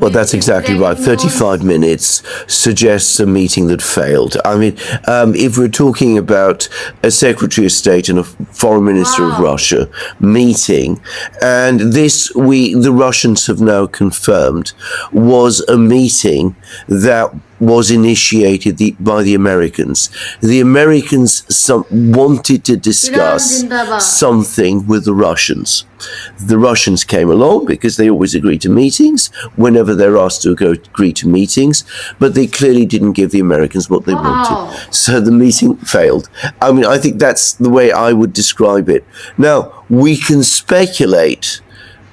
Well, that's exactly right. 35 minutes suggests a meeting that failed. I mean, if we're talking about a Secretary of State and a Foreign Minister of Russia meeting, and the Russians have now confirmed, was a meeting that was initiated by the Americans. The Americans wanted to discuss something with the Russians. The Russians came along because they always agree to meetings whenever they're asked to agree to meetings, but they clearly didn't give the Americans what they wanted. So the meeting failed. I mean, I think that's the way I would describe it. Now, we can speculate,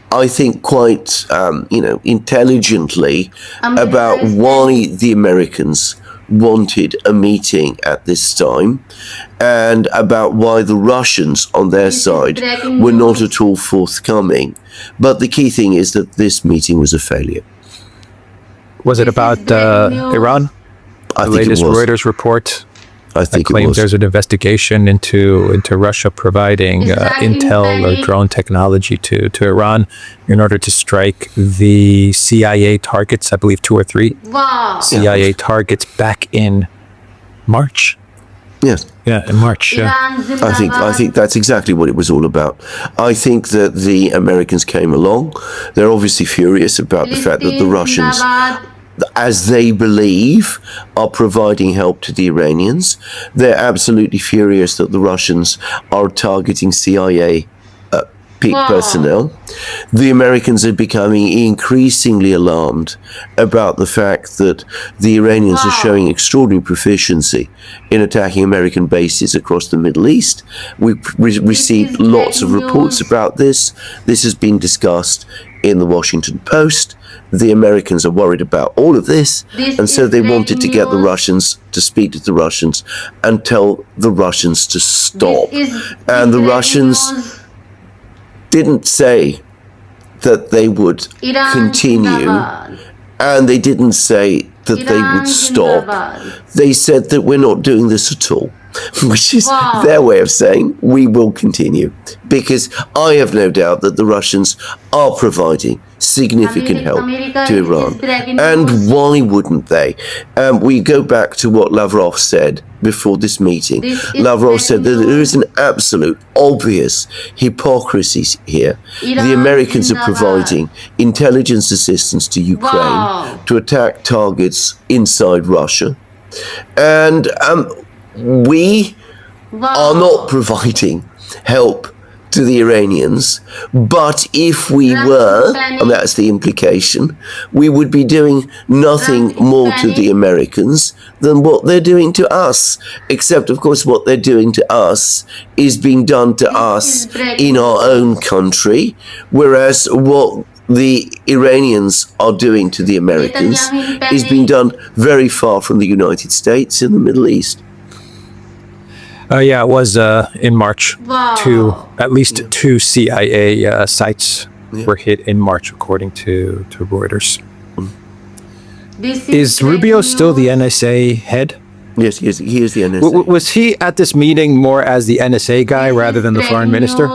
I think, quite, intelligently about why the Americans wanted a meeting at this time and about why the Russians on their side were not at all forthcoming. But the key thing is that this meeting was a failure. Was it about Iran? I The think latest it was. Reuters report I think it claims was. there's an investigation into Russia providing intel or drone technology to Iran in order to strike the CIA targets, I believe 2 or 3 CIA targets back in March. Yes. Yeah, in March. Yeah. I think that's exactly what it was all about. I think that the Americans came along. They're obviously furious about the fact that the Russians, as they believe, are providing help to the Iranians. They're absolutely furious that the Russians are targeting CIA peak personnel. The Americans are becoming increasingly alarmed about the fact that the Iranians are showing extraordinary proficiency in attacking American bases across the Middle East. We've received lots of reports about this. This has been discussed in the Washington Post. The Americans are worried about all of this, and so they wanted to get the Russians to speak to the Russians and tell the Russians to stop. And the Russians didn't say that they would continue, and they didn't say that they would stop. They said that we're not doing this at all, which is their way of saying we will continue, because I have no doubt that the Russians are providing significant help to Iran. And why wouldn't they? We go back to what Lavrov said before this meeting. Lavrov said that there is an absolute obvious hypocrisy here. The Americans are providing intelligence assistance to Ukraine to attack targets inside Russia. And we are not providing help to the Iranians, but if we were, and that's the implication, we would be doing nothing more to the Americans than what they're doing to us, except of course what they're doing to us is being done to us in our own country, whereas what the Iranians are doing to the Americans is being done very far from the United States in the Middle East. Yeah, it was in March. At least 2 CIA sites were hit in March, according to Reuters. Is Rubio still the NSA head? Yes, he is the NSA. Was he at this meeting more as the NSA guy rather than the foreign minister?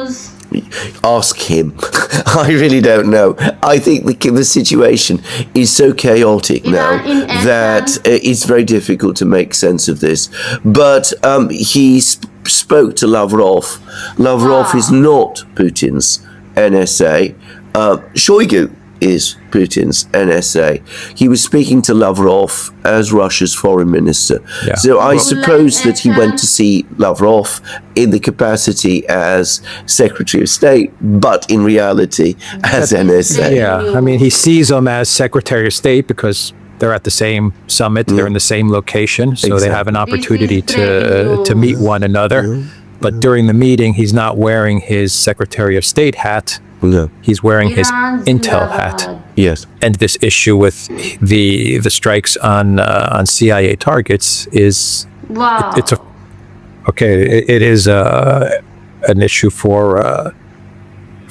Ask him. I really don't know. I think the situation is so chaotic now that it's very difficult to make sense of this. But he spoke to Lavrov. Lavrov is not Putin's NSA. Shoigu is Putin's NSA. He was speaking to Lavrov as Russia's foreign minister. Yeah. So I suppose that he went to see Lavrov in the capacity as Secretary of State, but in reality as NSA. Yeah, I mean, he sees him as Secretary of State because they're at the same summit, they're in the same location, so they have an opportunity to meet one another. But during the meeting, he's not wearing his Secretary of State hat. No. He's wearing his intel hat. Yes. And this issue with the strikes on CIA targets is it is an issue for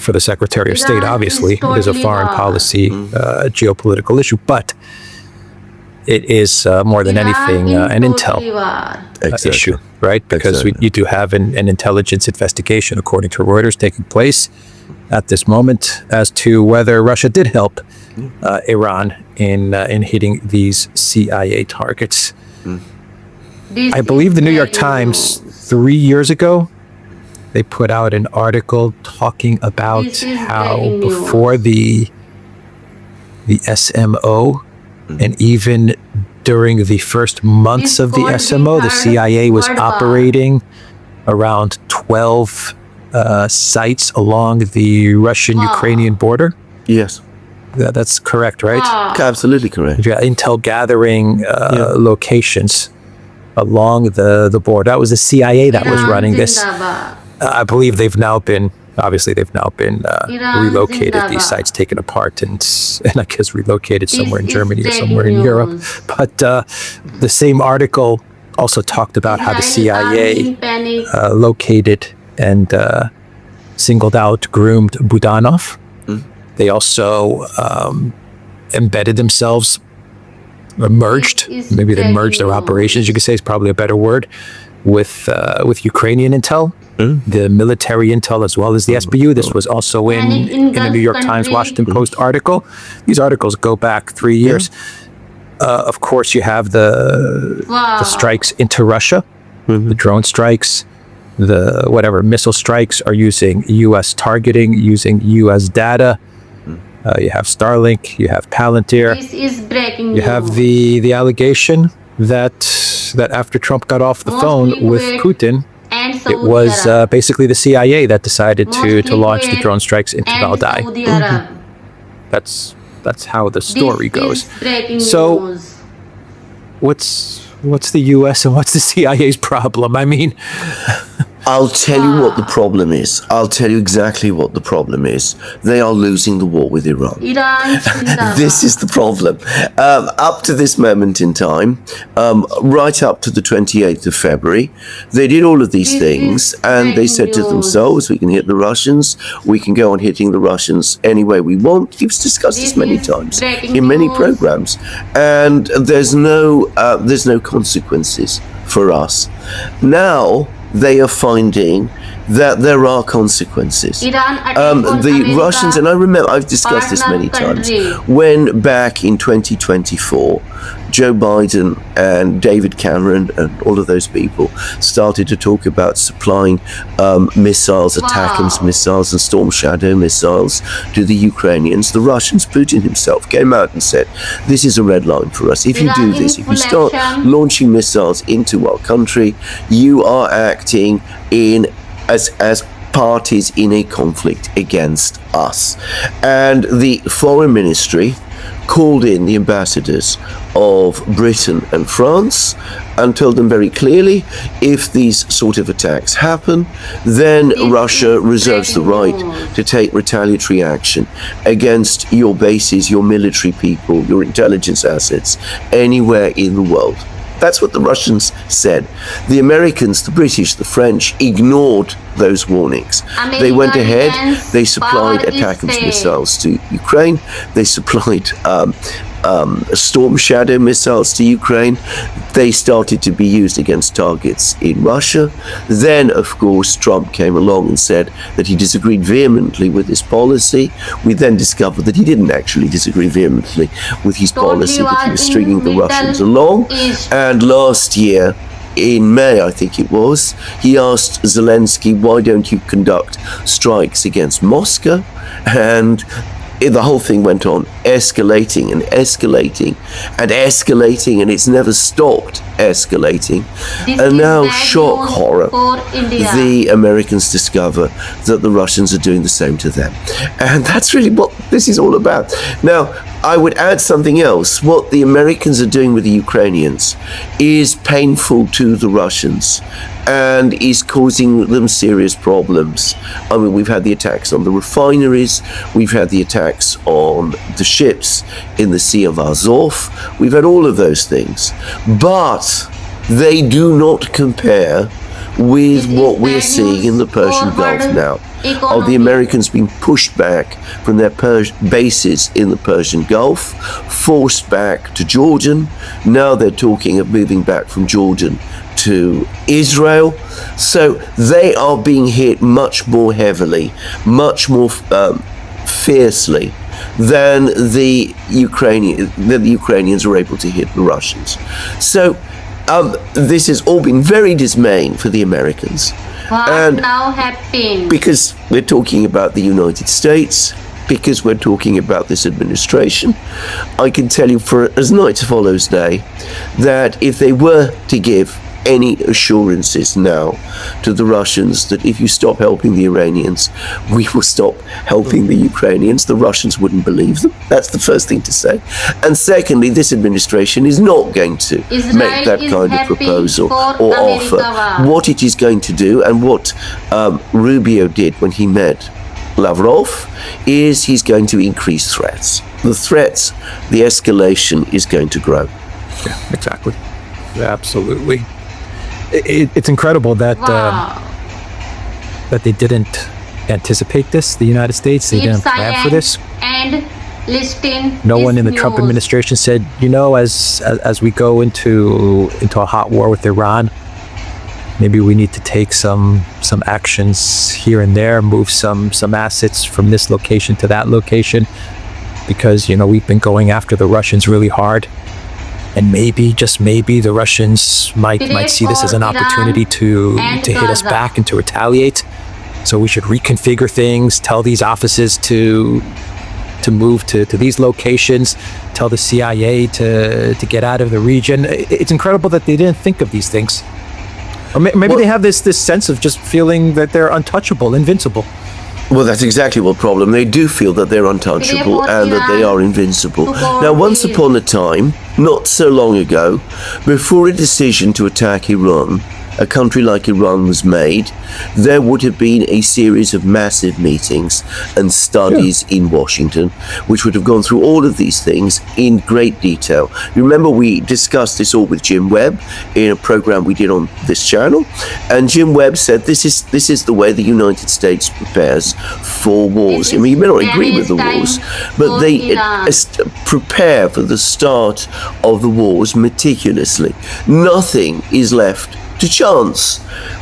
the Secretary of State. Obviously, it is a foreign policy geopolitical issue, but it is more than anything an intel issue, right? Because you do have an intelligence investigation, according to Reuters, taking place at this moment as to whether Russia did help Iran in hitting these CIA targets. I believe the New York Times 3 years ago, they put out an article talking about how before the SMO and even during the first months of the SMO, the CIA was operating around 12 sites along the Russian-Ukrainian border. Yes. That's correct, right? Absolutely correct. Yeah, intel gathering locations along the border. That was the CIA that was running this. I believe they've now been relocated, these sites taken apart and I guess relocated somewhere in Germany or somewhere in Europe. But the same article also talked about how the CIA located and singled out, groomed Budanov. They also embedded themselves, merged. Maybe they merged their operations. You could say is probably a better word with Ukrainian intel, the military intel as well as the SBU. This was also in a New York Times, Washington Post article. These articles go back 3 years. Of course, you have the strikes into Russia, the drone strikes, the whatever missile strikes are using U.S. targeting, using U.S. data. You have Starlink, you have Palantir. This is breaking You have the allegation that after Trump got off the phone with Putin, it was basically the CIA that decided to launch the drone strikes into Valdai. That's how the story goes. So, what's the U.S. and what's the CIA's problem? I mean, I'll tell you what the problem is. I'll tell you exactly what the problem is. They are losing the war with Iran. This is the problem. Up to this moment in time, right up to the 28th of February, they did all of these things and they said to themselves, we can hit the Russians, we can go on hitting the Russians any way we want. We've discussed this many times in many programs. And there's no consequences for us. Now, they are finding that there are consequences. The Russians, and I remember I've discussed this many times, when back in 2024, Joe Biden and David Cameron and all of those people started to talk about supplying missiles, ATACMS missiles and Storm Shadow missiles to the Ukrainians. The Russians, Putin himself, came out and said, this is a red line for us. If you do this, if you start launching missiles into our country, you are acting as parties in a conflict against us. And the foreign ministry called in the ambassadors of Britain and France and told them very clearly, if these sort of attacks happen, then Russia reserves the right to take retaliatory action against your bases, your military people, your intelligence assets, anywhere in the world. That's what the Russians said. The Americans, the British, the French ignored those warnings. They went ahead, they supplied ATACMS missiles to Ukraine, they supplied Storm Shadow missiles to Ukraine. They started to be used against targets in Russia. Then, of course, Trump came along and said that he disagreed vehemently with this policy. We then discovered that he didn't actually disagree vehemently with his policy, that he was stringing the Russians along. And last year, in May, I think it was, he asked Zelensky, why don't you conduct strikes against Moscow? And the whole thing went on escalating and escalating and escalating, and it's never stopped escalating. And now, shock, horror, the Americans discover that the Russians are doing the same to them. And that's really what this is all about. Now, I would add something else. What the Americans are doing with the Ukrainians is painful to the Russians and is causing them serious problems. I mean, we've had the attacks on the refineries, we've had the attacks on the ships in the Sea of Azov, we've had all of those things. But they do not compare with what we're seeing in the Persian Gulf now. of the Americans being pushed back from their bases in the Persian Gulf, forced back to Jordan. Now they're talking of moving back from Jordan to Israel. So they are being hit much more heavily, much more fiercely than the Ukrainians were able to hit the Russians. So this has all been very dismaying for the Americans. What now happened? Because we're talking about the United States, because we're talking about this administration, I can tell you for as night follows day that if they were to give any assurances now to the Russians that if you stop helping the Iranians, we will stop helping the Ukrainians, the Russians wouldn't believe them. That's the first thing to say. And secondly, this administration is not going to make that kind of proposal or offer. What it is going to do, and what Rubio did when he met Lavrov, is he's going to increase threats. The threats, the escalation is going to grow. Yeah, exactly. Absolutely. It's incredible that that they didn't anticipate this. The United States, they didn't plan for this. And listen. No one in the Trump administration said, as we go into a hot war with Iran, maybe we need to take some actions here and there, move some assets from this location to that location, because we've been going after the Russians really hard. And maybe, just maybe, the Russians might see this as an opportunity to hit us back and to retaliate. So we should reconfigure things, tell these offices to move to these locations, tell the CIA to get out of the region. It's incredible that they didn't think of these things. Or maybe they have this sense of just feeling that they're untouchable, invincible. Well, that's exactly what problem. They do feel that they're untouchable and that they are invincible. Now, once upon a time, not so long ago, before a decision to attack Iran, a country like Iran, was made, there would have been a series of massive meetings and studies in Washington, which would have gone through all of these things in great detail. You remember we discussed this all with Jim Webb in a program we did on this channel, and Jim Webb said this is the way the United States prepares for wars. I mean, you may not agree with the wars, but they prepare for the start of the wars meticulously. Nothing is left to chance.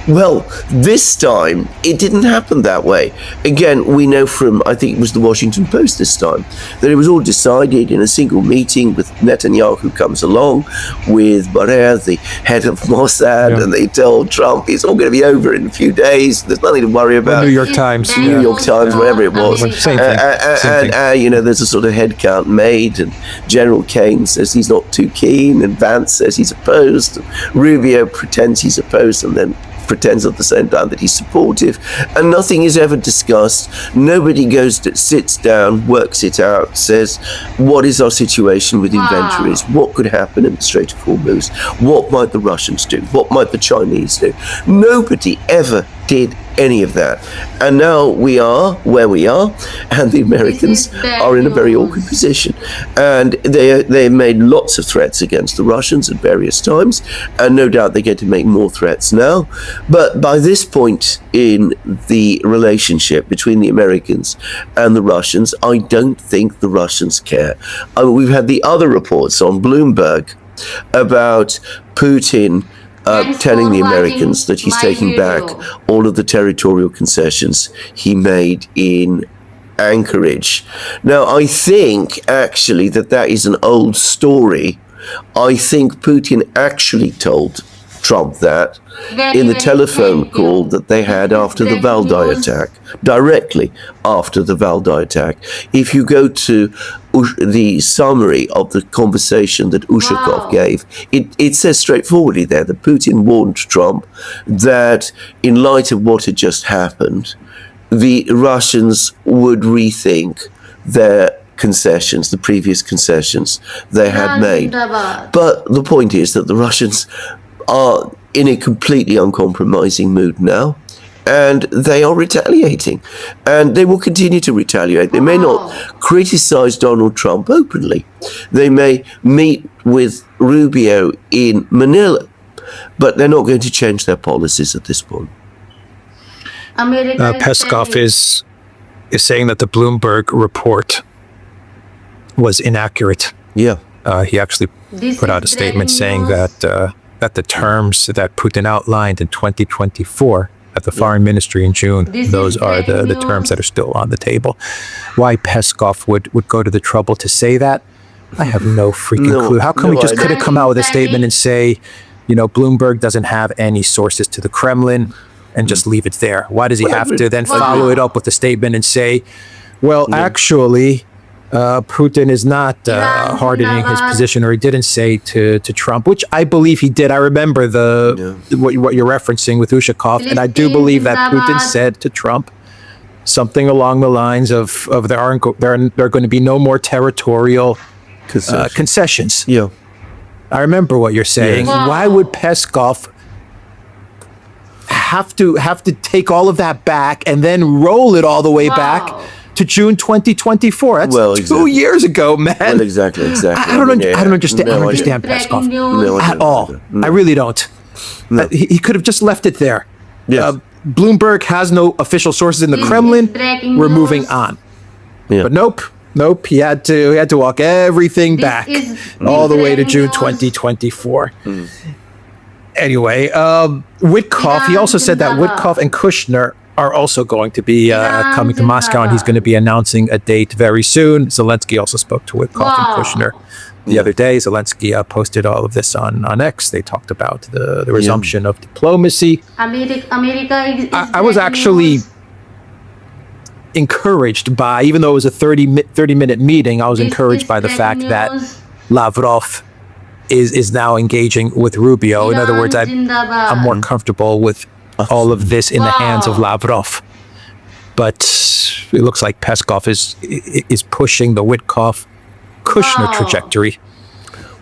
Well, this time it didn't happen that way. Again, we know from, I think it was the Washington Post this time, that it was all decided in a single meeting with Netanyahu comes along with Barrett, the head of Mossad, and they told Trump it's all going to be over in a few days. There's nothing to worry about. New York Times. New York Times, wherever it was. Same thing. There's a sort of head count made, and General Kane says he's not too keen, and Vance says he's opposed, and Rubio pretends he's opposed, and then pretends at the same time that he's supportive, and nothing is ever discussed. Nobody sits down, works it out, says, what is our situation with inventories? What could happen in the Strait of Hormuz? What might the Russians do? What might the Chinese do? Nobody ever did any of that. And now we are where we are, and the Americans are in a very awkward position. And they made lots of threats against the Russians at various times, and no doubt they're going to make more threats now. But by this point in the relationship between the Americans and the Russians, I don't think the Russians care. We've had the other reports on Bloomberg about Putin telling the Americans that he's taking back all of the territorial concessions he made in Anchorage. Now, I think actually that is an old story. I think Putin actually told Trump that in the telephone call that they had after the Valdai attack, directly after the Valdai attack. If you go to the summary of the conversation that Ushakov gave, it says straightforwardly there that Putin warned Trump that in light of what had just happened, the Russians would rethink their concessions, the previous concessions they had made. But the point is that the Russians are in a completely uncompromising mood now, and they are retaliating, and they will continue to retaliate. They may not criticize Donald Trump openly. They may meet with Rubio in Manila, but they're not going to change their policies at this point. America Peskov telling- is saying that the Bloomberg report was inaccurate. Yeah. He actually This put out a is statement breaking saying news. that the terms that Putin outlined in 2024 at the foreign ministry in June, This is those are the breaking terms news. that are still on the table. Why Peskov would go to the trouble to say that, I have no freaking No, clue. How come no he just idea. couldn't come out with a statement and say, Bloomberg doesn't have any sources to the Kremlin and just leave it there? Why does he have to then follow it up with a statement and say, well, actually, Putin is not hardening his position, or he didn't say to Trump, which I believe he did. I remember what you're referencing with Ushakov, and I do believe that Putin said to Trump something along the lines of there are going to be no more territorial concessions. Yeah. I remember what you're saying. Yes. Why would Peskov have to take all of that back and then roll it all the way back to June 2024? That's Well, 2 exactly. years ago, man. Well, exactly. I don't understand. I don't understand Peskov Breaking news. No, I at don't all. either. No. I really don't. He could have just left it there. Yes. Bloomberg has no official sources in the This is Kremlin. breaking We're news. moving on. Yeah. But nope. He had to walk everything This back is all the way to breaking June news. 2024. Anyway, Witkoff, he also said that Witkoff and Kushner are also going to be coming to Moscow, and he's going to be announcing a date very soon. Zelensky also spoke to Witkoff and Kushner the other day. Zelensky posted all of this on X. They talked about the resumption of diplomacy. America is I was breaking actually news. encouraged by, even though it was a 30-minute meeting, I was This encouraged is by the fact breaking that news. Lavrov is now engaging with Rubio. In other words, Iran I'm Zindabad. more comfortable with all of this in the hands of Lavrov. But it looks like Peskov is pushing the Witkoff-Kushner trajectory,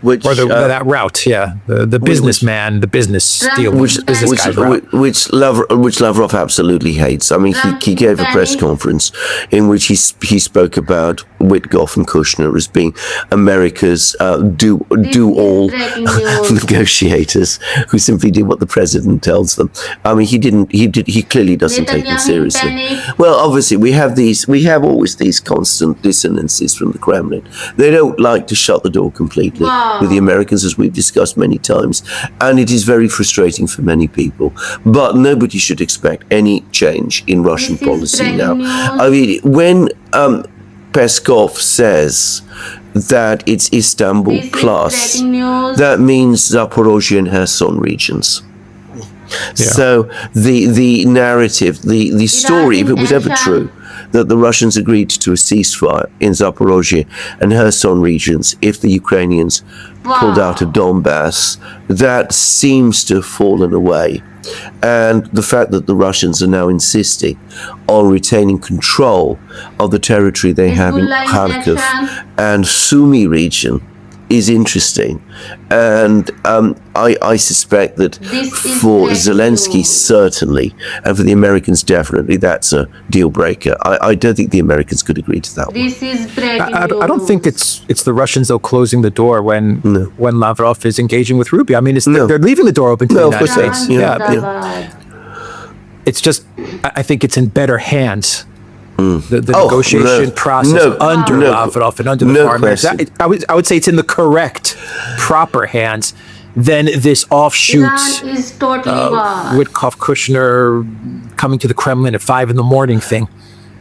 Which, or that route. Yeah, the businessman, the business deal, business guy's route. which Lavrov absolutely hates. I mean, he gave a press conference in which he spoke about Witkoff and Kushner as being America's do all breaking news. negotiators who simply do what the president tells them. I mean, he clearly doesn't take them Netanyahu seriously. panic. Well, obviously we have always these constant dissonances from the Kremlin. They don't like to shut the door completely with the Americans, as we've discussed many times, and it is very frustrating for many people. But nobody should expect any change in Russian This is policy breaking now. news. I mean, when Peskov says that it's Istanbul This is plus, breaking news. that means Zaporozhye and Kherson regions. So the narrative, the story, if it was ever true, that the Russians agreed to a ceasefire in Zaporozhye and Kherson regions if the Ukrainians pulled out of Donbass, that seems to have fallen away. And the fact that the Russians are now insisting on retaining control of the territory they have in Hezbollah Kharkiv action. and Sumy region is interesting. And I suspect that This is for breaking Zelensky, news. certainly, and for the Americans, definitely, that's a deal breaker. I don't think the Americans could agree to that one. This is breaking I don't think news. it's the Russians though closing the door when Lavrov is engaging with Rubio. I mean, they're leaving the door open to No, the of United course States. they are. Yeah, Yeah. Zindabad. it's just I think it's in better hands. The Oh, negotiation no. process No. under No. Lavrov and under the No foreign minister. question. I would say it's in the correct, proper hands than this offshoot Iran is totally war. Witkoff Kushner coming to the Kremlin at 5 a.m. thing.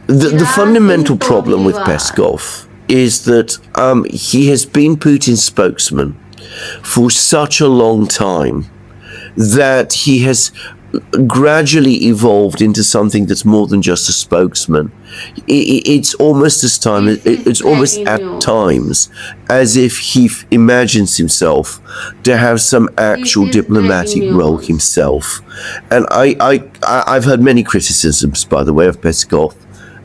The Iran fundamental is problem with totally Peskov is that he has been Putin's spokesman for such a long time that he has gradually evolved into something that's more than just a spokesman. It's almost it's almost at times as if he imagines himself to have some actual This is diplomatic breaking role news. himself. And I've heard many criticisms, by the way, of Peskov.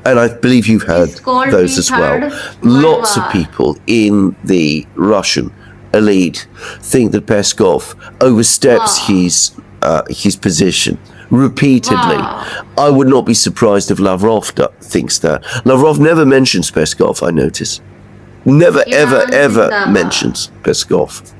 And I believe you've heard It's called those the as well. Third World Lots of War. people in the Russian elite think that Peskov oversteps his position repeatedly. I would not be surprised if Lavrov thinks that. Lavrov never mentions Peskov, I notice. Never, ever, Iran ever Zindabad. mentions Peskov.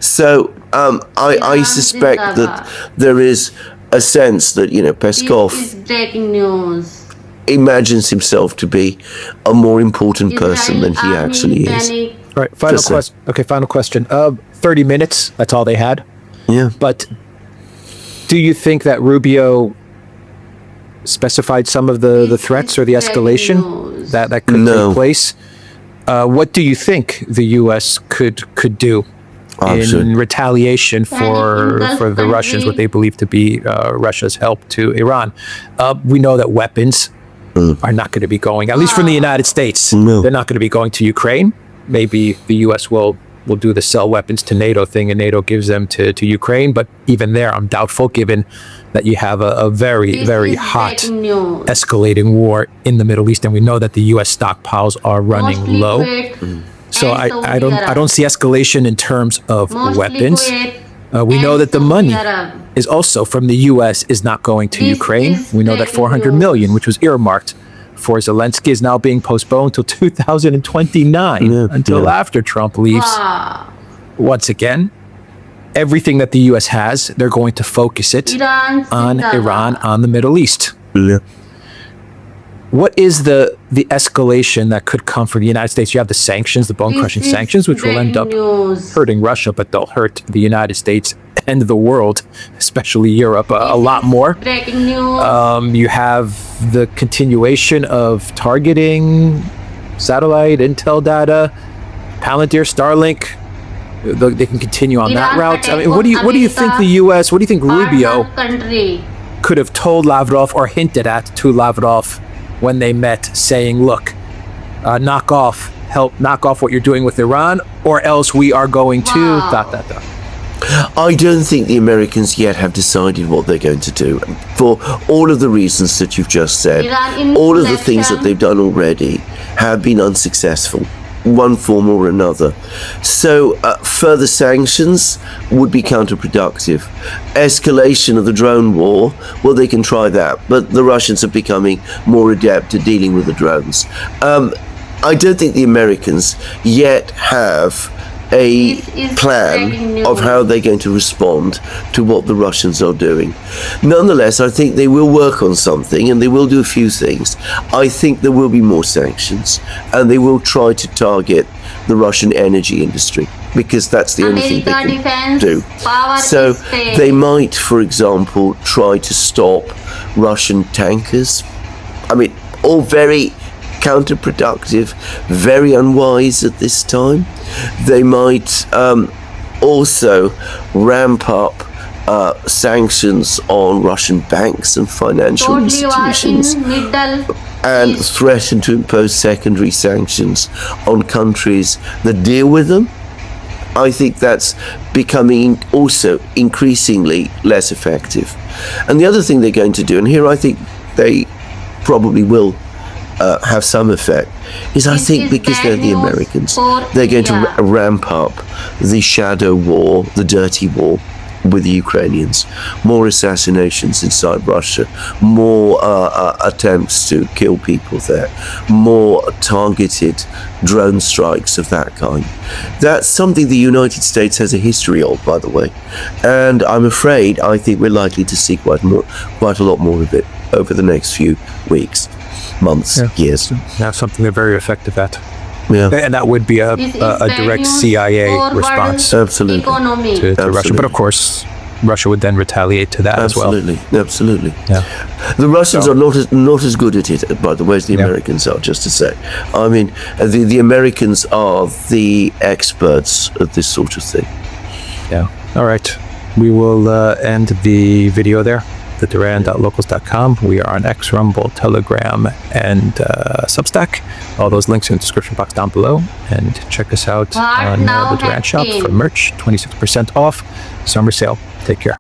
So I Iran suspect Zindabad. that there is a sense that, This Peskov is breaking news. imagines himself to be a more important person than he actually is. Panic. All right, final Just so. question. Okay, final question. 30 minutes, that's all they had. Yeah. But do you think that Rubio specified some of the threats or the escalation that could No. take place? What do you think the U.S. could do Absolutely. in retaliation for the Russians, what they believe to be Russia's help to Iran? We know that weapons are not going to be going, at least from the United States. No. They're not going to be going to Ukraine. Maybe the U.S. will do the sell weapons to NATO thing, and NATO gives them to Ukraine. But even there, I'm doubtful, given that you have a very, very This is hot, breaking news. escalating war in the Middle East, and we know that the U.S. stockpiles are running Most low. liquid So and I Saudi Arab. don't see escalation in terms of Most weapons. liquid We know and that the Saudi money Arab. is also from the U.S. is not going to This Ukraine. is We know that breaking 400 news. million, which was earmarked for Zelensky, is now being postponed till 2029 until yeah. after Trump leaves. Wow. Once again, everything that the U.S. has, they're going to focus it Iran on Zindabad. Iran, on the Middle East. Yeah. What is the escalation that could come from the United States? You have the sanctions, the bone-crushing This is sanctions, which will end up breaking news. hurting Russia, but they'll hurt the United States and the world, especially Europe, a lot more. Breaking news. You have the continuation of targeting satellite intel data, Palantir, Starlink. They can continue on that Iran route. I attack mean, what do you on think America, the U.S. What do you think Rubio partner country. could have told Lavrov or hinted at to Lavrov when they met, saying, "Look, knock off what you're doing with Iran, or else we are going to Wow. dot dot dot." I don't think the Americans yet have decided what they're going to do for all of the reasons that you've just said. Iran All of the things that inflation. they've done already have been unsuccessful, one form or another. So further sanctions would be counterproductive. Escalation of the drone war, well, they can try that, but the Russians are becoming more adept at dealing with the drones. I don't think the Americans yet have a This is breaking plan news. of how they're going to respond to what the Russians are doing. Nonetheless, I think they will work on something, and they will do a few things. I think there will be more sanctions, and they will try to target the Russian energy industry, because that's the only thing they America can defense do. power So is failed. they might, for example, try to stop Russian tankers. I mean, all very counterproductive, very unwise at this time. They might also ramp up sanctions on Russian banks and financial totally are institutions, in middle and east. threaten to impose secondary sanctions on countries that deal with them. I think that's becoming also increasingly less effective. And the other thing they're going to do, and here I think they probably will have some effect, is I This think is because bad they're the news Americans, for they're going to India. ramp up the shadow war, the dirty war with the Ukrainians, more assassinations inside Russia, more attempts to kill people there, more targeted drone strikes of that kind. That's something the United States has a history of, by the way, and I'm afraid I think we're likely to see quite a lot more of it over the next few weeks, months, years. Now, something they're very effective at. Yeah, And that would be a This is direct bad news CIA for response world Absolutely. economy. to Russia. Absolutely. But of course, Russia would then retaliate to that as well. Absolutely. Yeah. The Russians are not as good at it, by the way, as the Yeah. Americans are. Just to say, I mean, the Americans are the experts at this sort of thing. Yeah. All right. We will end the video there. theduran.locals.com. We are on X, Rumble, Telegram, and Substack. All those links in the description box down below. And check us out What on now the Duran shop happened? for merch, 26% off, summer sale. Take care.